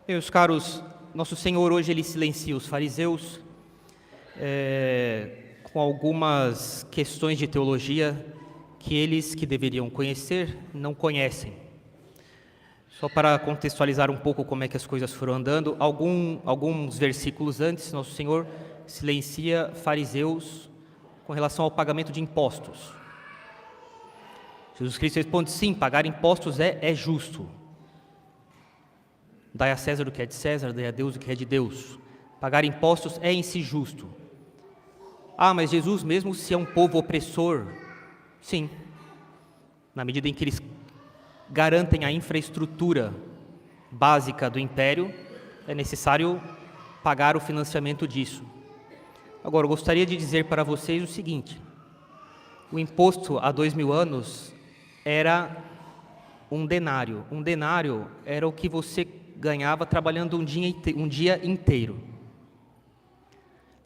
Meus caros, nosso Senhor hoje ele silencia os fariseus com algumas questões de teologia que eles que deveriam conhecer não conhecem. Só para contextualizar um pouco como é que as coisas foram andando, alguns versículos antes, nosso Senhor silencia fariseus com relação ao pagamento de impostos. Jesus Cristo responde: sim, pagar impostos é justo. Dai a César o que é de César, dai a Deus o que é de Deus. Pagar impostos é em si justo. Ah, mas Jesus, mesmo se é um povo opressor, sim, na medida em que eles garantem a infraestrutura básica do império, é necessário pagar o financiamento disso. Agora, eu gostaria de dizer para vocês o seguinte: o imposto há 2000 anos era um denário. Um denário era o que você ganhava trabalhando um dia inteiro.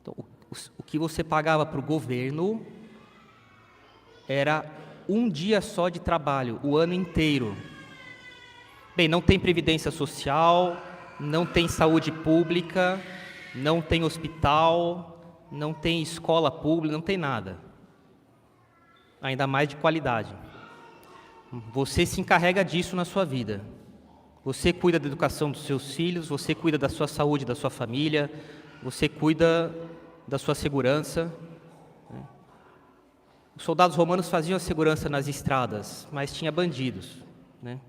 Então, o que você pagava para o governo era um dia só de trabalho, o ano inteiro. Bem, não tem previdência social, não tem saúde pública, não tem hospital, não tem escola pública, não tem nada. Ainda mais de qualidade. Você se encarrega disso na sua vida. Você cuida da educação dos seus filhos, você cuida da sua saúde, da sua família, você cuida da sua segurança. Os soldados romanos faziam a segurança nas estradas, mas tinha bandidos.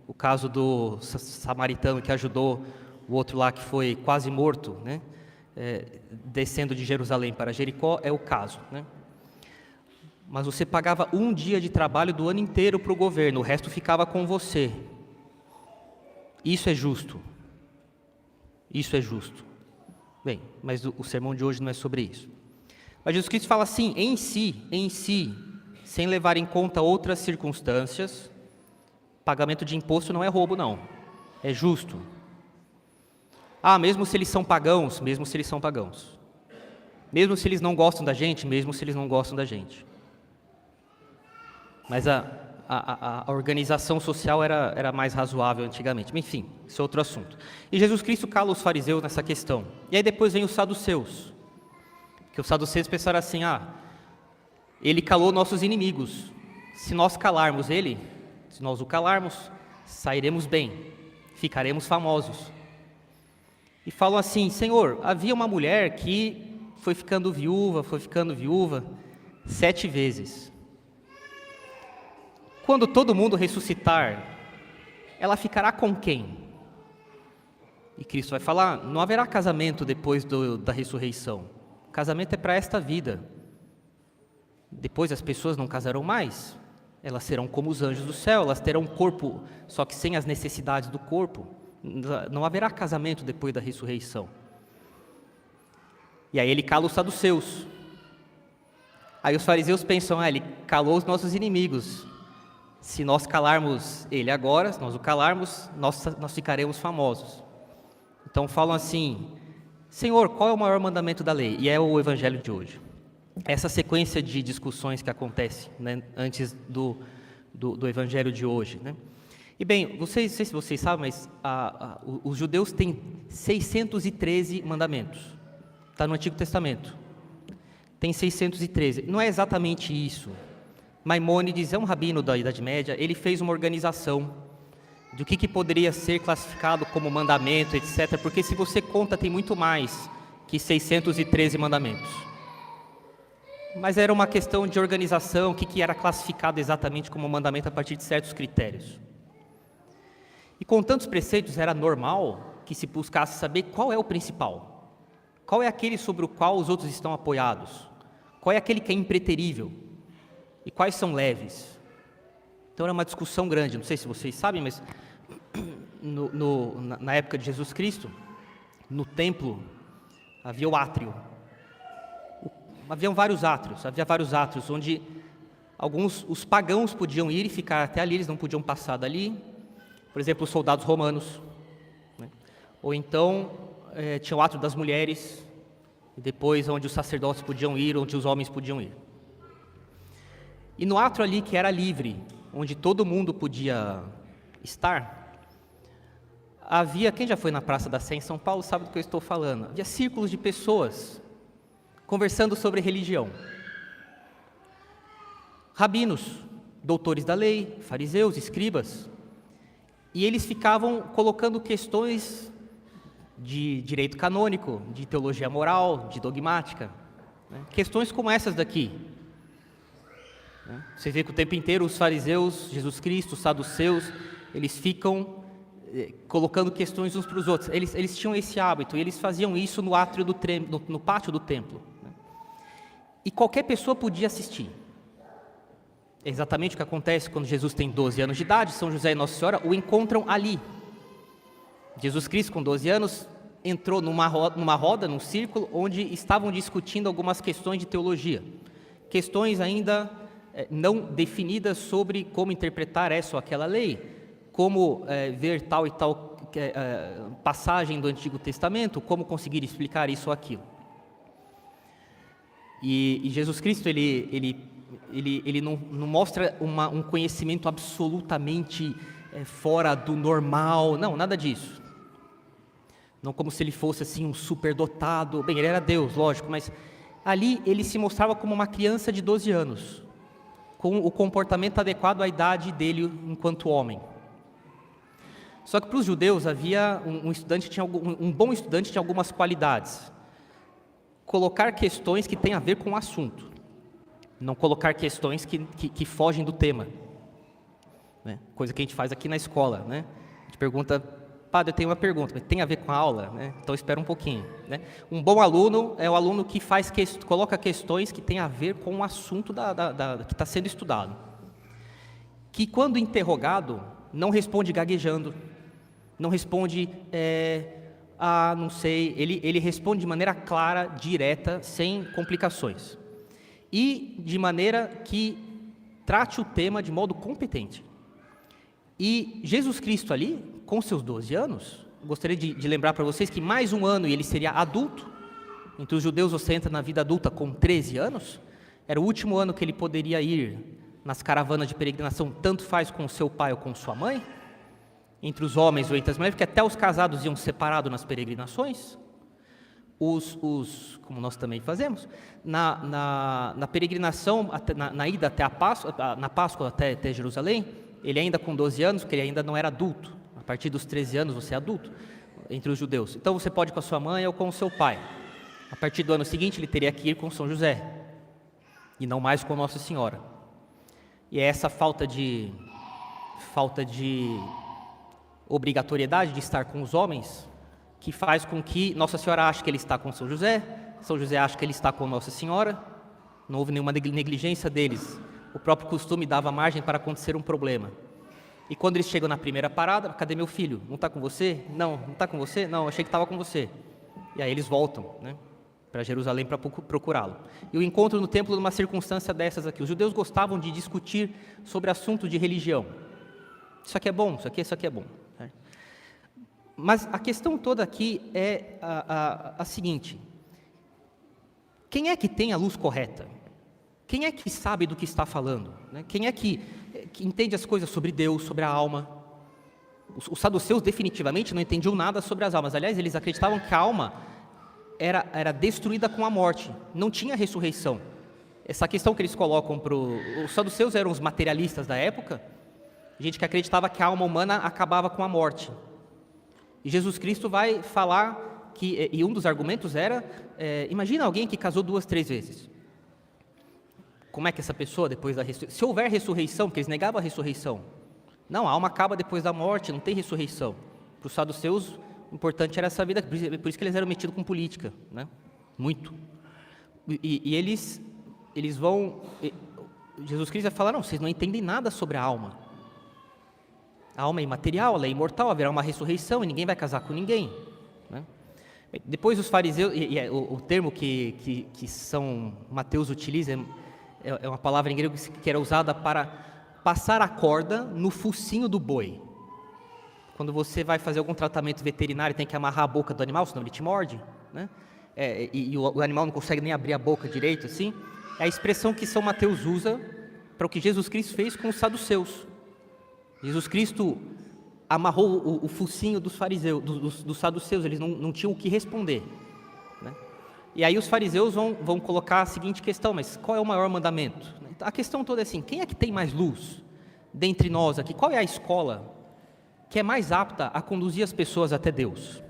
O caso do samaritano que ajudou o outro lá que foi quase morto, descendo de Jerusalém para Jericó, é o caso. Mas você pagava um dia de trabalho do ano inteiro para o governo, o resto ficava com você. Isso é justo. Isso é justo. Bem, mas o sermão de hoje não é sobre isso. Mas Jesus Cristo fala assim, em si, sem levar em conta outras circunstâncias, pagamento de imposto não é roubo, não. É justo. Ah, mesmo se eles são pagãos, mesmo se eles são pagãos. Mesmo se eles não gostam da gente, mesmo se eles não gostam da gente. Mas a organização social era mais razoável antigamente. Enfim, esse é outro assunto. E Jesus Cristo cala os fariseus nessa questão. E aí depois vem os saduceus. Porque os saduceus pensaram assim, ele calou nossos inimigos. Se nós calarmos ele, se nós o calarmos, sairemos bem, ficaremos famosos. E falam assim, Senhor, havia uma mulher que foi ficando viúva 7 vezes. Quando todo mundo ressuscitar, ela ficará com quem? E Cristo vai falar, não haverá casamento depois da ressurreição. O casamento é para esta vida. Depois as pessoas não casarão mais. Elas serão como os anjos do céu, elas terão um corpo, só que sem as necessidades do corpo. Não haverá casamento depois da ressurreição. E aí ele cala os saduceus. Aí os fariseus pensam, ele calou os nossos inimigos. Se nós calarmos ele agora, se nós o calarmos, nós ficaremos famosos. Então falam assim, Senhor, qual é o maior mandamento da lei? E é o evangelho de hoje. Essa sequência de discussões que acontece antes do evangelho de hoje. E bem, não sei se vocês sabem, mas os judeus têm 613 mandamentos. Está no Antigo Testamento. Tem 613. Não é exatamente isso. Maimônides é um rabino da Idade Média, ele fez uma organização do que poderia ser classificado como mandamento, etc. Porque se você conta, tem muito mais que 613 mandamentos. Mas era uma questão de organização, o que era classificado exatamente como mandamento a partir de certos critérios. E com tantos preceitos, era normal que se buscasse saber qual é o principal. Qual é aquele sobre o qual os outros estão apoiados? Qual é aquele que é impreterível? E quais são leves? Então era uma discussão grande, não sei se vocês sabem, mas na época de Jesus Cristo, no templo, havia o átrio. Havia vários átrios, onde os pagãos podiam ir e ficar até ali, eles não podiam passar dali. Por exemplo, os soldados romanos. Ou então, tinha o átrio das mulheres, e depois onde os sacerdotes podiam ir, onde os homens podiam ir. E no átrio ali, que era livre, onde todo mundo podia estar, havia, quem já foi na Praça da Sé em São Paulo sabe do que eu estou falando, havia círculos de pessoas conversando sobre religião. Rabinos, doutores da lei, fariseus, escribas, e eles ficavam colocando questões de direito canônico, de teologia moral, de dogmática, né? Questões como essas daqui. Você vê que o tempo inteiro os fariseus, Jesus Cristo, os saduceus, eles ficam colocando questões uns para os outros. Eles tinham esse hábito, e eles faziam isso no átrio no pátio do templo, né? E qualquer pessoa podia assistir. É exatamente o que acontece quando Jesus tem 12 anos de idade. São José e Nossa Senhora o encontram ali. Jesus Cristo, com 12 anos, entrou numa roda, num círculo, onde estavam discutindo algumas questões de teologia. Questões ainda não definidas sobre como interpretar essa ou aquela lei, como ver tal e tal passagem do Antigo Testamento, como conseguir explicar isso ou aquilo. E Jesus Cristo, ele não mostra um conhecimento absolutamente fora do normal, não, nada disso. Não como se ele fosse assim um superdotado. Bem, ele era Deus, lógico, mas ali ele se mostrava como uma criança de 12 anos, com o comportamento adequado à idade dele enquanto homem. Só que para os judeus havia um bom estudante tinha algumas qualidades. Colocar questões que têm a ver com o assunto, não colocar questões que fogem do tema, né? Coisa que a gente faz aqui na escola, né? A gente pergunta: padre, eu tenho uma pergunta, mas tem a ver com a aula, né? Então espera um pouquinho, né? Um bom aluno é o aluno que coloca questões que têm a ver com o assunto que está sendo estudado, que quando interrogado não responde gaguejando, não responde não sei, ele responde de maneira clara, direta, sem complicações, e de maneira que trate o tema de modo competente. E Jesus Cristo ali, com seus 12 anos, gostaria de lembrar para vocês que mais um ano e ele seria adulto. Entre os judeus você entra na vida adulta com 13 anos, era o último ano que ele poderia ir nas caravanas de peregrinação, tanto faz com seu pai ou com sua mãe, entre os homens ou entre as mulheres, porque até os casados iam separados nas peregrinações. Como nós também fazemos, na peregrinação, na ida até na Páscoa até Jerusalém, ele ainda com 12 anos, porque ele ainda não era adulto. A partir dos 13 anos você é adulto, entre os judeus. Então você pode ir com a sua mãe ou com o seu pai. A partir do ano seguinte ele teria que ir com São José, e não mais com Nossa Senhora. E é essa falta de obrigatoriedade de estar com os homens que faz com que Nossa Senhora ache que ele está com São José acha que ele está com Nossa Senhora. Não houve nenhuma negligência deles. O próprio costume dava margem para acontecer um problema. E quando eles chegam na primeira parada: cadê meu filho? Não está com você? Não está com você? Não, achei que estava com você. E aí eles voltam, né, para Jerusalém para procurá-lo. E o encontro no templo numa circunstância dessas aqui. Os judeus gostavam de discutir sobre assuntos de religião. Isso aqui é bom, isso aqui é bom. Mas a questão toda aqui é a seguinte: quem é que tem a luz correta? Quem é que sabe do que está falando, né? Quem é que entende as coisas sobre Deus, sobre a alma? Os saduceus definitivamente não entendiam nada sobre as almas. Aliás, eles acreditavam que a alma era destruída com a morte, não tinha ressurreição. Essa questão que eles colocam os saduceus eram os materialistas da época, gente que acreditava que a alma humana acabava com a morte. E Jesus Cristo vai falar e um dos argumentos era, imagina alguém que casou 2, 3 vezes. Como é que essa pessoa, depois da ressurreição, se houver ressurreição, porque eles negavam a ressurreição, não, a alma acaba depois da morte, não tem ressurreição. Para os saduceus, o importante era essa vida, por isso que eles eram metidos com política, né? Muito. E eles vão, Jesus Cristo vai falar: não, vocês não entendem nada sobre a alma. A alma é imaterial, ela é imortal, haverá uma ressurreição e ninguém vai casar com ninguém, né? Depois os fariseus, o termo que São Mateus utiliza é uma palavra em grego que era usada para passar a corda no focinho do boi. Quando você vai fazer algum tratamento veterinário, tem que amarrar a boca do animal, senão ele te morde, né? E o animal não consegue nem abrir a boca direito, assim. É a expressão que São Mateus usa para o que Jesus Cristo fez com os saduceus. Jesus Cristo amarrou o focinho dos fariseus, dos saduceus, eles não tinham o que responder, né? E aí os fariseus vão colocar a seguinte questão: mas qual é o maior mandamento? A questão toda é assim: quem é que tem mais luz dentre nós aqui? Qual é a escola que é mais apta a conduzir as pessoas até Deus?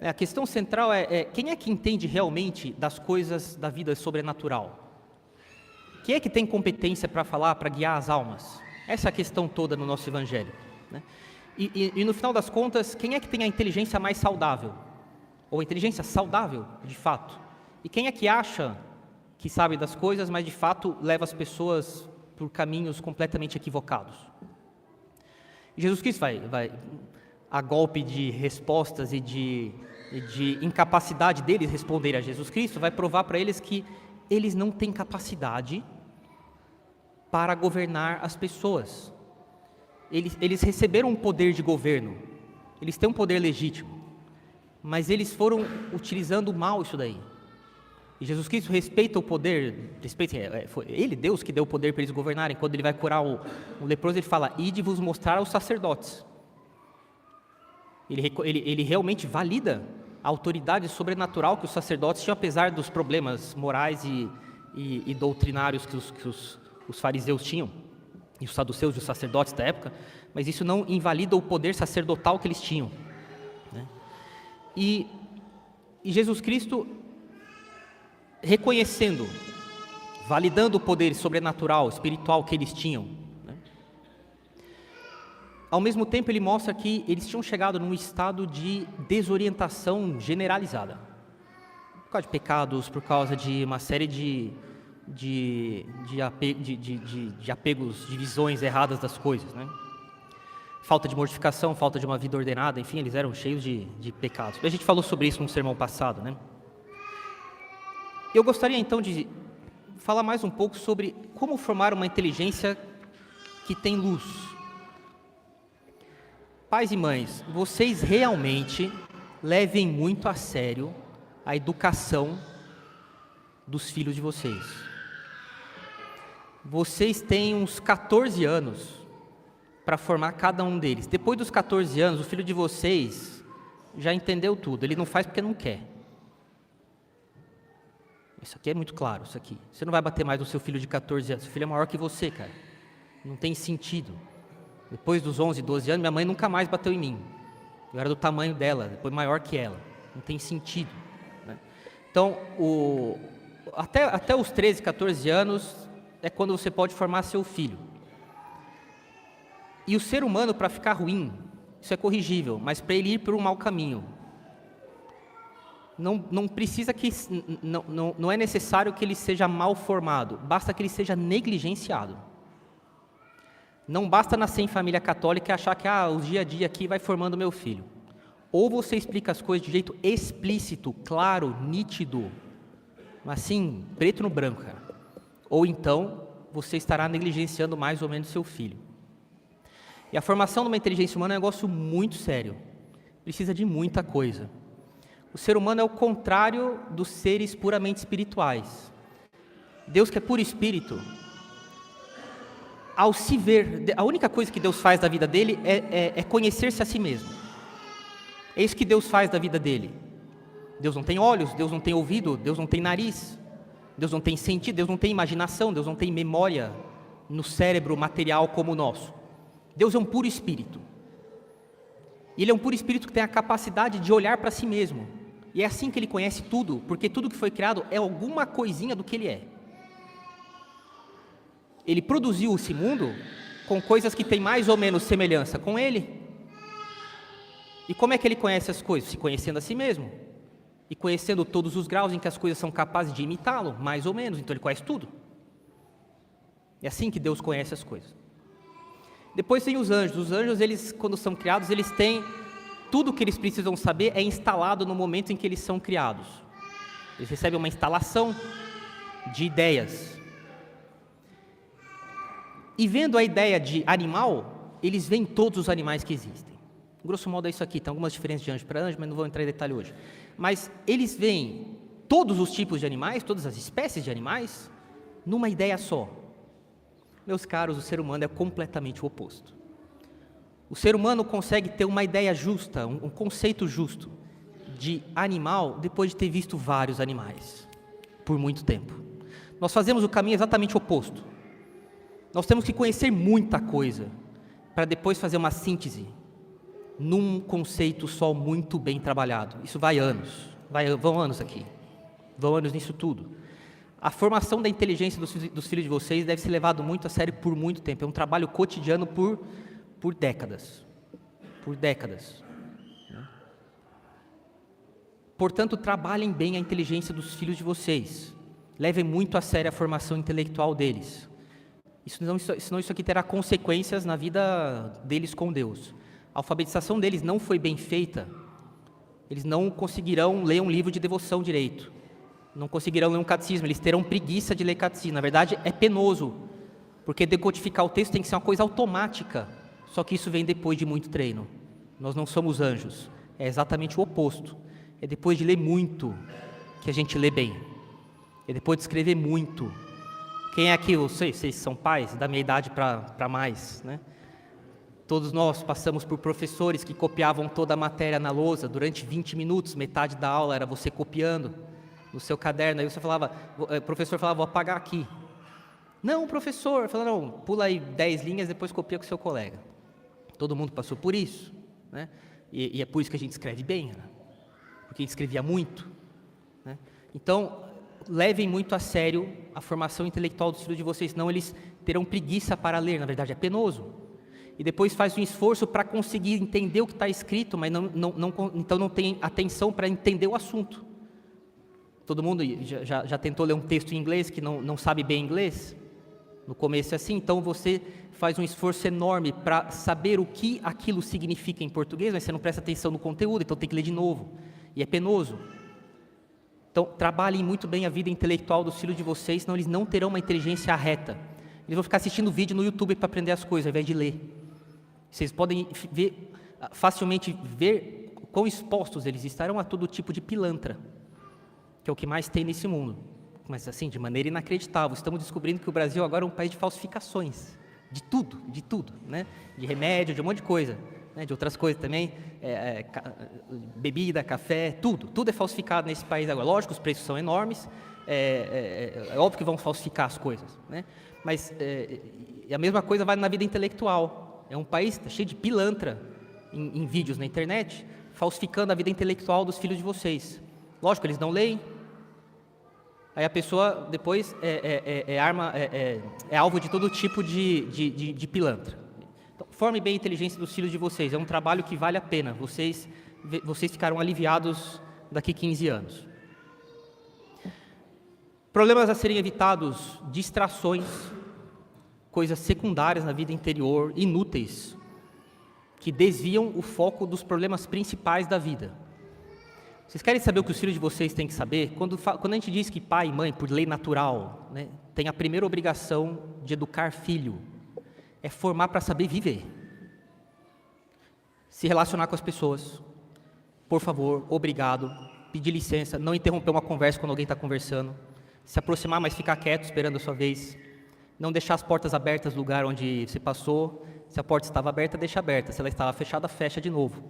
A questão central é quem é que entende realmente das coisas da vida sobrenatural? Quem é que tem competência para falar, para guiar as almas? Essa é a questão toda no nosso Evangelho, né? E no final das contas, quem é que tem a inteligência mais saudável? Ou a inteligência saudável, de fato? E quem é que acha que sabe das coisas, mas de fato leva as pessoas por caminhos completamente equivocados? E Jesus Cristo vai, a golpe de respostas e de incapacidade deles responder a Jesus Cristo, vai provar para eles que eles não têm capacidade para governar as pessoas. Eles receberam um poder de governo, eles têm um poder legítimo, mas eles foram utilizando mal isso daí. E Jesus Cristo respeita o poder, foi Ele, Deus, que deu o poder para eles governarem. Quando Ele vai curar o leproso, Ele fala: ide vos mostrar aos sacerdotes. Ele realmente valida a autoridade sobrenatural que os sacerdotes tinham, apesar dos problemas morais e doutrinários que os fariseus tinham, e os saduceus e os sacerdotes da época, mas isso não invalida o poder sacerdotal que eles tinham, né? E Jesus Cristo, reconhecendo, validando o poder sobrenatural, espiritual que eles tinham, né? Ao mesmo tempo Ele mostra que eles tinham chegado num estado de desorientação generalizada, por causa de pecados, por causa de uma série de apegos, de visões erradas das coisas, né? Falta de mortificação, falta de uma vida ordenada, enfim, eles eram cheios de pecados. A gente falou sobre isso no sermão passado, né? Eu gostaria então de falar mais um pouco sobre como formar uma inteligência que tem luz. Pais e mães, vocês realmente levem muito a sério a educação dos filhos de vocês. Vocês têm uns 14 anos para formar cada um deles. Depois dos 14 anos, o filho de vocês já entendeu tudo. Ele não faz porque não quer. Isso aqui é muito claro, isso aqui. Você não vai bater mais no seu filho de 14 anos. Seu filho é maior que você, cara. Não tem sentido. Depois dos 11, 12 anos, minha mãe nunca mais bateu em mim. Eu era do tamanho dela, depois maior que ela. Não tem sentido, né? Então, até os 13, 14 anos é quando você pode formar seu filho. E o ser humano, para ficar ruim, isso é corrigível, mas para ele ir por um mau caminho, não precisa que, não é necessário que ele seja mal formado, basta que ele seja negligenciado. Não basta nascer em família católica e achar que o dia a dia aqui vai formando meu filho. Ou você explica as coisas de jeito explícito, claro, nítido, assim, preto no branco, cara. Ou então você estará negligenciando mais ou menos seu filho. E a formação de uma inteligência humana é um negócio muito sério, precisa de muita coisa. O ser humano é o contrário dos seres puramente espirituais. Deus, que é puro espírito, ao se ver, a única coisa que Deus faz da vida dele é conhecer-se a si mesmo. É isso que Deus faz da vida dele. Deus não tem olhos, Deus não tem ouvido, Deus não tem nariz, Deus não tem sentido, Deus não tem imaginação, Deus não tem memória no cérebro material como o nosso. Deus é um puro espírito. Ele é um puro espírito que tem a capacidade de olhar para si mesmo. E é assim que ele conhece tudo, porque tudo que foi criado é alguma coisinha do que ele é. Ele produziu esse mundo com coisas que têm mais ou menos semelhança com ele. E como é que ele conhece as coisas? Se conhecendo a si mesmo. E conhecendo todos os graus em que as coisas são capazes de imitá-lo, mais ou menos. Então ele conhece tudo. É assim que Deus conhece as coisas. Depois tem os anjos. Os anjos, eles, quando são criados, eles têm tudo o que eles precisam saber é instalado no momento em que eles são criados. Eles recebem uma instalação de ideias. E vendo a ideia de animal, eles veem todos os animais que existem. Grosso modo é isso aqui, tem algumas diferenças de anjo para anjo, mas não vou entrar em detalhe hoje. Mas eles veem todos os tipos de animais, todas as espécies de animais, numa ideia só. Meus caros, o ser humano é completamente o oposto. O ser humano consegue ter uma ideia justa, um conceito justo de animal depois de ter visto vários animais por muito tempo. Nós fazemos o caminho exatamente oposto. Nós temos que conhecer muita coisa para depois fazer uma síntese num conceito só muito bem trabalhado. Isso vai anos, vão anos aqui, vão anos nisso tudo. A formação da inteligência dos filhos de vocês deve ser levado muito a sério por muito tempo. É um trabalho cotidiano por décadas. Por décadas. Portanto, trabalhem bem a inteligência dos filhos de vocês. Levem muito a sério a formação intelectual deles. Senão isso aqui terá consequências na vida deles com Deus. A alfabetização deles não foi bem feita. Eles não conseguirão ler um livro de devoção direito. Não conseguirão ler um catecismo. Eles terão preguiça de ler catecismo. Na verdade, é penoso. Porque decodificar o texto tem que ser uma coisa automática. Só que isso vem depois de muito treino. Nós não somos anjos. É exatamente o oposto. É depois de ler muito que a gente lê bem. É depois de escrever muito. Quem é aqui, vocês são pais, da minha idade para mais, né? Todos nós passamos por professores que copiavam toda a matéria na lousa durante 20 minutos, metade da aula era você copiando no seu caderno. Aí o professor falava, vou apagar aqui. Não, professor, falava, não, pula aí 10 linhas, depois copia com o seu colega. Todo mundo passou por isso, né? E é por isso que a gente escreve bem, né? Porque a gente escrevia muito, né? Então, levem muito a sério a formação intelectual dos filhos de vocês, senão eles terão preguiça para ler, na verdade é penoso. E depois faz um esforço para conseguir entender o que está escrito, mas então não tem atenção para entender o assunto. Todo mundo já tentou ler um texto em inglês que não sabe bem inglês? No começo é assim, então você faz um esforço enorme para saber o que aquilo significa em português, mas você não presta atenção no conteúdo, então tem que ler de novo. E é penoso. Então, trabalhem muito bem a vida intelectual dos filhos de vocês, senão eles não terão uma inteligência reta. Eles vão ficar assistindo vídeo no YouTube para aprender as coisas, ao invés de ler. Vocês podem facilmente ver quão expostos eles estarão a todo tipo de pilantra, que é o que mais tem nesse mundo. Mas assim, de maneira inacreditável. Estamos descobrindo que o Brasil agora é um país de falsificações. De tudo, né? De remédio, de um monte de coisa. De outras coisas também, bebida, café, tudo é falsificado nesse país agora. Lógico, os preços são enormes, é óbvio que vão falsificar as coisas, né? Mas a mesma coisa vai na vida intelectual. É um país cheio de pilantra em vídeos na internet, falsificando a vida intelectual dos filhos de vocês. Lógico, eles não leem, aí a pessoa depois é alvo de todo tipo de pilantra. Então, forme bem a inteligência dos filhos de vocês, é um trabalho que vale a pena, vocês ficarão aliviados daqui 15 anos. Problemas a serem evitados, distrações, coisas secundárias na vida interior, inúteis, que desviam o foco dos problemas principais da vida. Vocês querem saber o que os filhos de vocês têm que saber? Quando a gente diz que pai e mãe, por lei natural, né, tem a primeira obrigação de educar filho, é formar para saber viver. Se relacionar com as pessoas. Por favor, obrigado, pedir licença, não interromper uma conversa quando alguém está conversando. Se aproximar, mas ficar quieto, esperando a sua vez. Não deixar as portas abertas do lugar onde você passou. Se a porta estava aberta, deixa aberta. Se ela estava fechada, fecha de novo.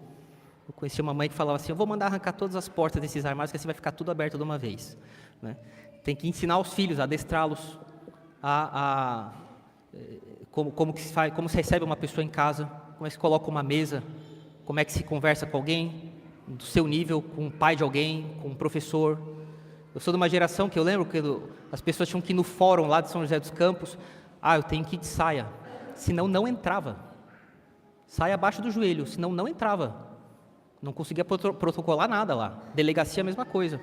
Eu conheci uma mãe que falava assim, eu vou mandar arrancar todas as portas desses armários, que assim vai ficar tudo aberto de uma vez. Né? Tem que ensinar os filhos, adestrá-los como se recebe uma pessoa em casa, como é que se coloca uma mesa, como é que se conversa com alguém do seu nível, com o pai de alguém, com um professor. Eu sou de uma geração que eu lembro que as pessoas tinham que ir no fórum lá de São José dos Campos, eu tenho que ir de saia, senão não entrava. Saia abaixo do joelho, senão não entrava. Não conseguia protocolar nada lá. Delegacia, a mesma coisa.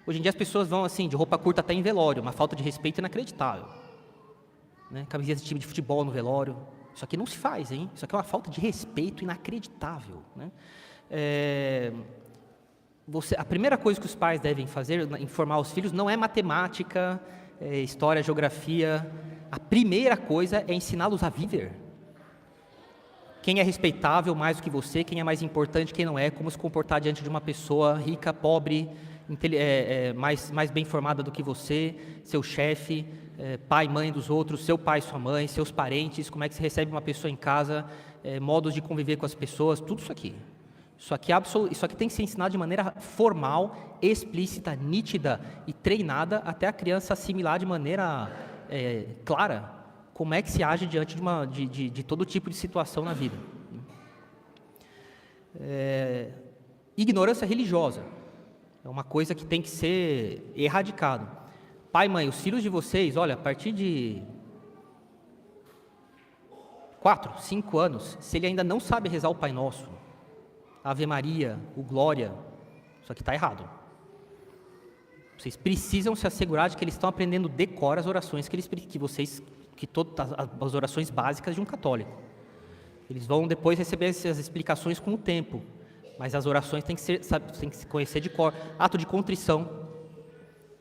Hoje em dia as pessoas vão assim, de roupa curta até em velório, uma falta de respeito inacreditável. Né? Camiseta de time de futebol no velório. Isso aqui não se faz, hein? Isso aqui é uma falta de respeito inacreditável. Né? A primeira coisa que os pais devem fazer, informar os filhos, não é matemática, história, geografia. A primeira coisa é ensiná-los a viver. Quem é respeitável mais do que você, quem é mais importante, quem não é, como se comportar diante de uma pessoa rica, pobre, mais bem formada do que você, seu chefe, pai, mãe dos outros, seu pai, sua mãe, seus parentes, como é que se recebe uma pessoa em casa, modos de conviver com as pessoas, tudo isso aqui. Isso aqui tem que ser ensinado de maneira formal, explícita, nítida e treinada até a criança assimilar de maneira clara como é que se age diante de todo tipo de situação na vida. Ignorância religiosa é uma coisa que tem que ser erradicada. Pai, mãe, os filhos de vocês, olha, a partir de 4, 5 anos, se ele ainda não sabe rezar o Pai Nosso, Ave Maria, o Glória, isso aqui está errado. Vocês precisam se assegurar de que eles estão aprendendo decor as orações as orações básicas de um católico. Eles vão depois receber essas explicações com o tempo, mas as orações têm que se conhecer de cor. Ato de contrição.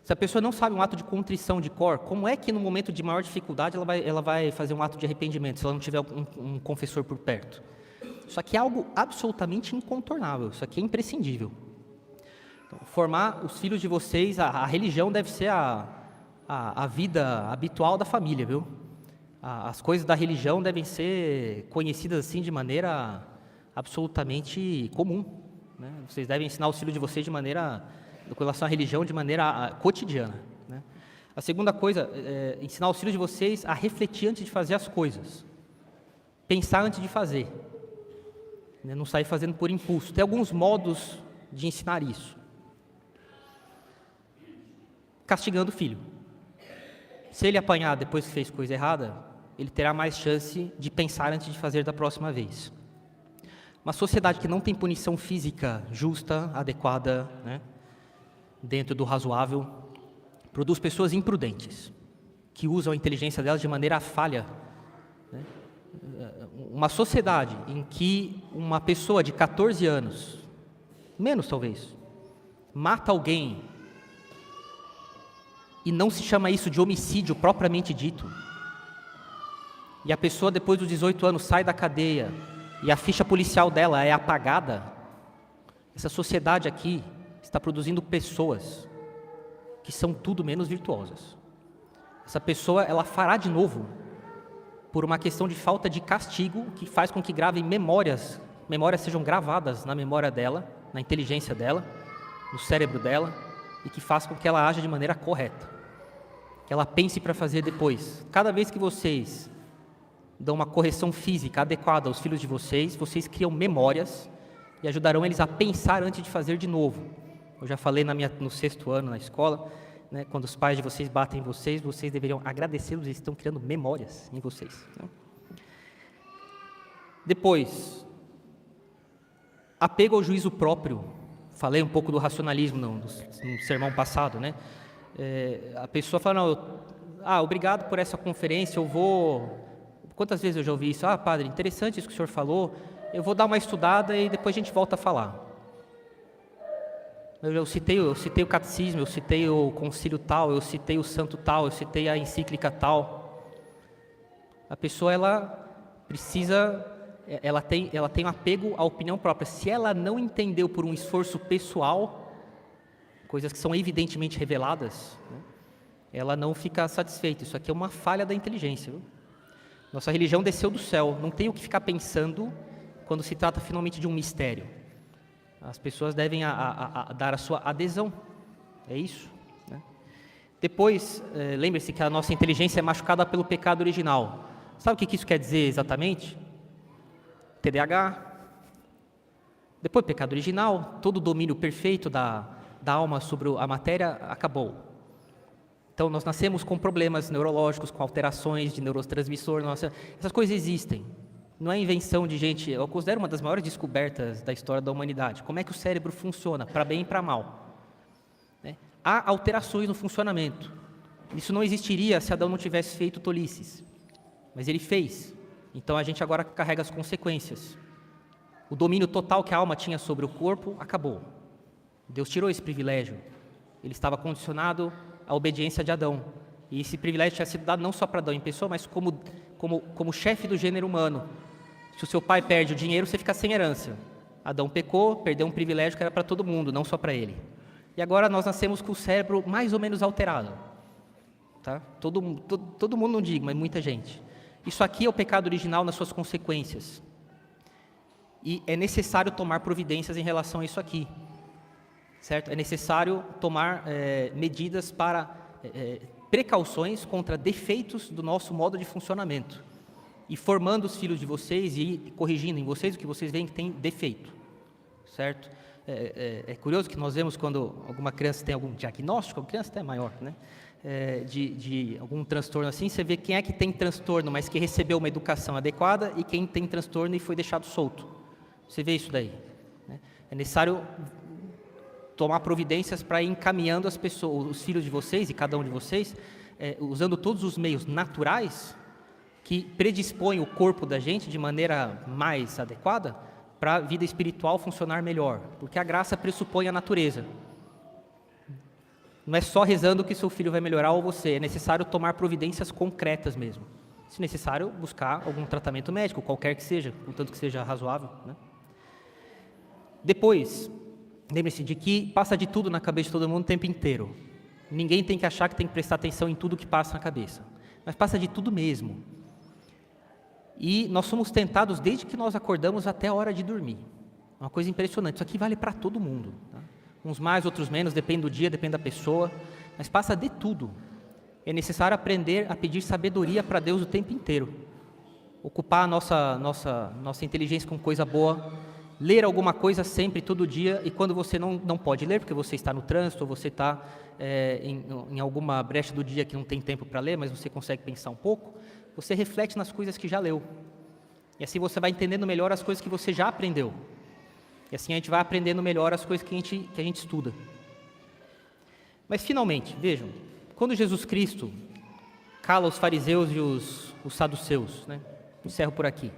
Se a pessoa não sabe um ato de contrição de cor, como é que no momento de maior dificuldade ela vai fazer um ato de arrependimento, se ela não tiver um confessor por perto? Isso aqui é algo absolutamente incontornável, isso aqui é imprescindível. Então, formar os filhos de vocês, a religião deve ser a vida habitual da família, viu? As coisas da religião devem ser conhecidas assim de maneira absolutamente comum, né? Vocês devem ensinar os filhos de vocês com relação à religião de maneira cotidiana, né? A segunda coisa é ensinar os filhos de vocês a refletir antes de fazer as coisas, pensar antes de fazer, né? Não sair fazendo por impulso. Tem alguns modos de ensinar isso. Castigando o filho. Se ele apanhar depois que fez coisa errada, ele terá mais chance de pensar antes de fazer da próxima vez. Uma sociedade que não tem punição física justa, adequada, né, dentro do razoável, produz pessoas imprudentes, que usam a inteligência delas de maneira falha, né? Uma sociedade em que uma pessoa de 14 anos, menos talvez, mata alguém, e não se chama isso de homicídio propriamente dito, e a pessoa depois dos 18 anos sai da cadeia, e a ficha policial dela é apagada, essa sociedade aqui está produzindo pessoas que são tudo menos virtuosas. Essa pessoa, ela fará de novo, por uma questão de falta de castigo, que faz com que gravem memórias sejam gravadas na memória dela, na inteligência dela, no cérebro dela, e que faz com que ela aja de maneira correta, que ela pense para fazer depois. Cada vez que vocês dão uma correção física adequada aos filhos de vocês, vocês criam memórias e ajudarão eles a pensar antes de fazer de novo. Eu já falei no 6º ano na escola, né, quando os pais de vocês batem em vocês, vocês deveriam agradecê-los, eles estão criando memórias em vocês, né? Depois, apego ao juízo próprio. Falei um pouco do racionalismo no sermão passado, né? A pessoa fala, não, obrigado por essa conferência, eu vou... Quantas vezes eu já ouvi isso? Padre, interessante isso que o senhor falou, eu vou dar uma estudada e depois a gente volta a falar. Eu citei o catecismo, eu citei o concílio tal, eu citei o santo tal, eu citei a encíclica tal. A pessoa, ela tem um apego à opinião própria. Se ela não entendeu por um esforço pessoal, coisas que são evidentemente reveladas, né, ela não fica satisfeita. Isso aqui é uma falha da inteligência, viu? Nossa religião desceu do céu, não tem o que ficar pensando quando se trata finalmente de um mistério. As pessoas devem dar a sua adesão, é isso, né? Depois, lembre-se que a nossa inteligência é machucada pelo pecado original. Sabe o que isso quer dizer exatamente? TDAH. Depois do pecado original, todo o domínio perfeito da alma sobre a matéria acabou. Então, nós nascemos com problemas neurológicos, com alterações de neurotransmissor, essas coisas existem. Não é invenção de gente, eu considero uma das maiores descobertas da história da humanidade. Como é que o cérebro funciona, para bem e para mal, né? Há alterações no funcionamento. Isso não existiria se Adão não tivesse feito tolices, mas ele fez. Então, a gente agora carrega as consequências. O domínio total que a alma tinha sobre o corpo acabou. Deus tirou esse privilégio. Ele estava condicionado à obediência de Adão. E esse privilégio tinha sido dado não só para Adão em pessoa, mas como chefe do gênero humano. Se o seu pai perde o dinheiro, você fica sem herança. Adão pecou, perdeu um privilégio que era para todo mundo, não só para ele. E agora nós nascemos com o cérebro mais ou menos alterado. Tá? Todo mundo não digo, mas muita gente. Isso aqui é o pecado original nas suas consequências. E é necessário tomar providências em relação a isso aqui, certo? É necessário tomar medidas para precauções contra defeitos do nosso modo de funcionamento. E formando os filhos de vocês e corrigindo em vocês o que vocês veem que tem defeito, certo? É curioso que nós vemos quando alguma criança tem algum diagnóstico, a criança até maior, né? De algum transtorno assim, você vê quem é que tem transtorno, mas que recebeu uma educação adequada e quem tem transtorno e foi deixado solto. Você vê isso daí, né? É necessário tomar providências para ir encaminhando as pessoas, os filhos de vocês e cada um de vocês, usando todos os meios naturais que predispõem o corpo da gente de maneira mais adequada para a vida espiritual funcionar melhor, porque a graça pressupõe a natureza. Não é só rezando que seu filho vai melhorar ou você, é necessário tomar providências concretas mesmo. Se necessário, buscar algum tratamento médico, qualquer que seja, contanto que seja razoável, né? Depois, lembre-se de que passa de tudo na cabeça de todo mundo o tempo inteiro. Ninguém tem que achar que tem que prestar atenção em tudo que passa na cabeça, mas passa de tudo mesmo. E nós somos tentados desde que nós acordamos até a hora de dormir. Uma coisa impressionante, isso aqui vale para todo mundo, tá? Uns mais, outros menos, depende do dia, depende da pessoa, mas passa de tudo. É necessário aprender a pedir sabedoria para Deus o tempo inteiro. Ocupar a nossa inteligência com coisa boa, ler alguma coisa sempre, todo dia, e quando você não pode ler, porque você está no trânsito, ou você está em alguma brecha do dia que não tem tempo para ler, mas você consegue pensar um pouco, você reflete nas coisas que já leu. E assim você vai entendendo melhor as coisas que você já aprendeu. E assim a gente vai aprendendo melhor as coisas que a gente estuda. Mas finalmente, vejam, quando Jesus Cristo cala os fariseus e os saduceus, né? Encerro por aqui.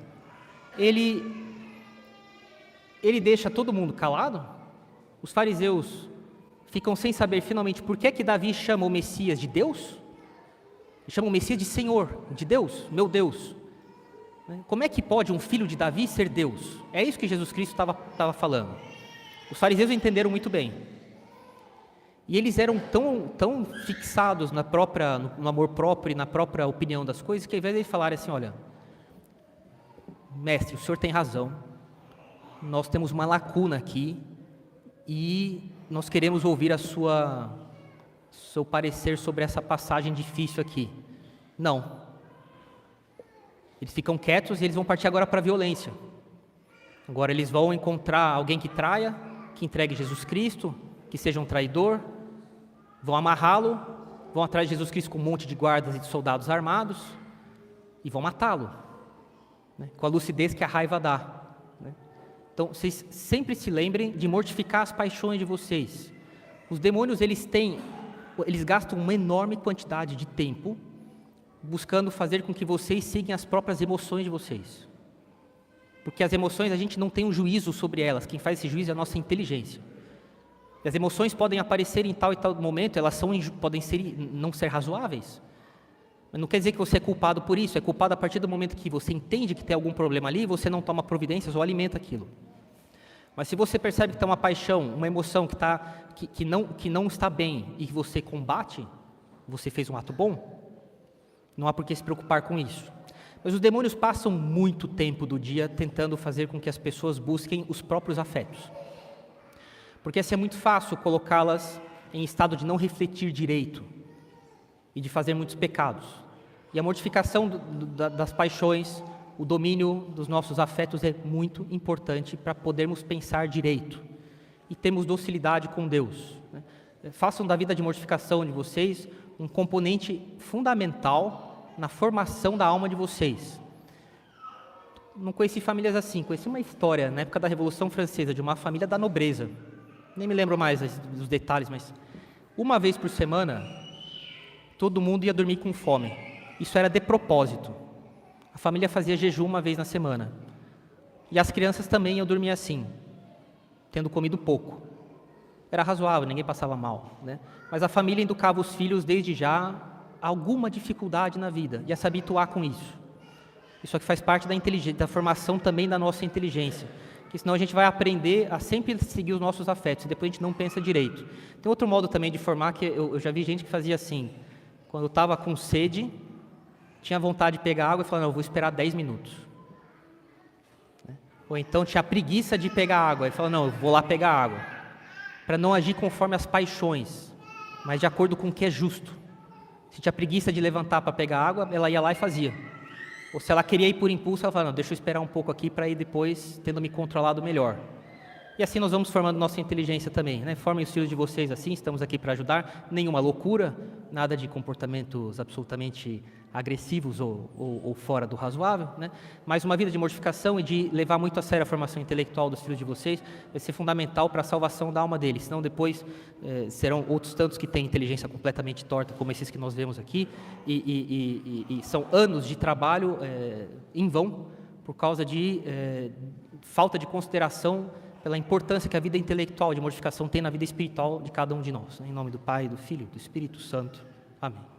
Ele deixa todo mundo calado? Os fariseus ficam sem saber finalmente por que Davi chama o Messias de Deus? Ele chama o Messias de Senhor, de Deus, meu Deus. Como é que pode um filho de Davi ser Deus? É isso que Jesus Cristo estava falando. Os fariseus entenderam muito bem. E eles eram tão fixados no amor próprio e na própria opinião das coisas, que ao invés de eles falarem assim, olha, mestre, o senhor tem razão, nós temos uma lacuna aqui e nós queremos ouvir seu parecer sobre essa passagem difícil aqui. Não. Eles ficam quietos e eles vão partir agora para a violência. Agora eles vão encontrar alguém que traia, que entregue Jesus Cristo, que seja um traidor, vão amarrá-lo, vão atrás de Jesus Cristo com um monte de guardas e de soldados armados e vão matá-lo, né? Com a lucidez que a raiva dá, né? Então, vocês sempre se lembrem de mortificar as paixões de vocês. Os demônios, eles gastam uma enorme quantidade de tempo buscando fazer com que vocês sigam as próprias emoções de vocês. Porque as emoções, a gente não tem um juízo sobre elas, quem faz esse juízo é a nossa inteligência. E as emoções podem aparecer em tal e tal momento, elas podem não ser razoáveis. Mas não quer dizer que você é culpado por isso, é culpado a partir do momento que você entende que tem algum problema ali e você não toma providências ou alimenta aquilo. Mas se você percebe que tem uma paixão, uma emoção que não está bem e que você combate, você fez um ato bom. Não há por que se preocupar com isso. Mas os demônios passam muito tempo do dia tentando fazer com que as pessoas busquem os próprios afetos. Porque assim é muito fácil colocá-las em estado de não refletir direito e de fazer muitos pecados. E a mortificação das paixões, o domínio dos nossos afetos é muito importante para podermos pensar direito e termos docilidade com Deus, né? Façam da vida de mortificação de vocês um componente fundamental na formação da alma de vocês. Não conheci famílias assim, conheci uma história na época da Revolução Francesa de uma família da nobreza, nem me lembro mais dos detalhes, mas uma vez por semana todo mundo ia dormir com fome. Isso era de propósito. A família fazia jejum uma vez na semana e as crianças também iam dormir assim, tendo comido pouco. Era razoável, ninguém passava mal, né? Mas a família educava os filhos desde já a alguma dificuldade na vida e a se habituar com isso. Isso aqui faz parte da formação também da nossa inteligência, que senão a gente vai aprender a sempre seguir os nossos afetos e depois a gente não pensa direito. Tem outro modo também de formar que eu já vi gente que fazia assim, quando estava com sede, tinha vontade de pegar água e falava, não, eu vou esperar 10 minutos. Ou então tinha preguiça de pegar água. Ele fala, não, eu vou lá pegar água. Para não agir conforme as paixões, mas de acordo com o que é justo. Se tinha preguiça de levantar para pegar água, ela ia lá e fazia. Ou se ela queria ir por impulso, ela falava, não, deixa eu esperar um pouco aqui para ir depois tendo me controlado melhor. E assim nós vamos formando nossa inteligência também, né? Formem os filhos de vocês assim, estamos aqui para ajudar. Nenhuma loucura, nada de comportamentos absolutamente agressivos ou fora do razoável, né? Mas uma vida de mortificação e de levar muito a sério a formação intelectual dos filhos de vocês vai ser fundamental para a salvação da alma deles. Senão depois serão outros tantos que têm inteligência completamente torta, como esses que nós vemos aqui, e são anos de trabalho em vão por causa de falta de consideração pela importância que a vida intelectual de mortificação tem na vida espiritual de cada um de nós. Em nome do Pai, do Filho e do Espírito Santo. Amém.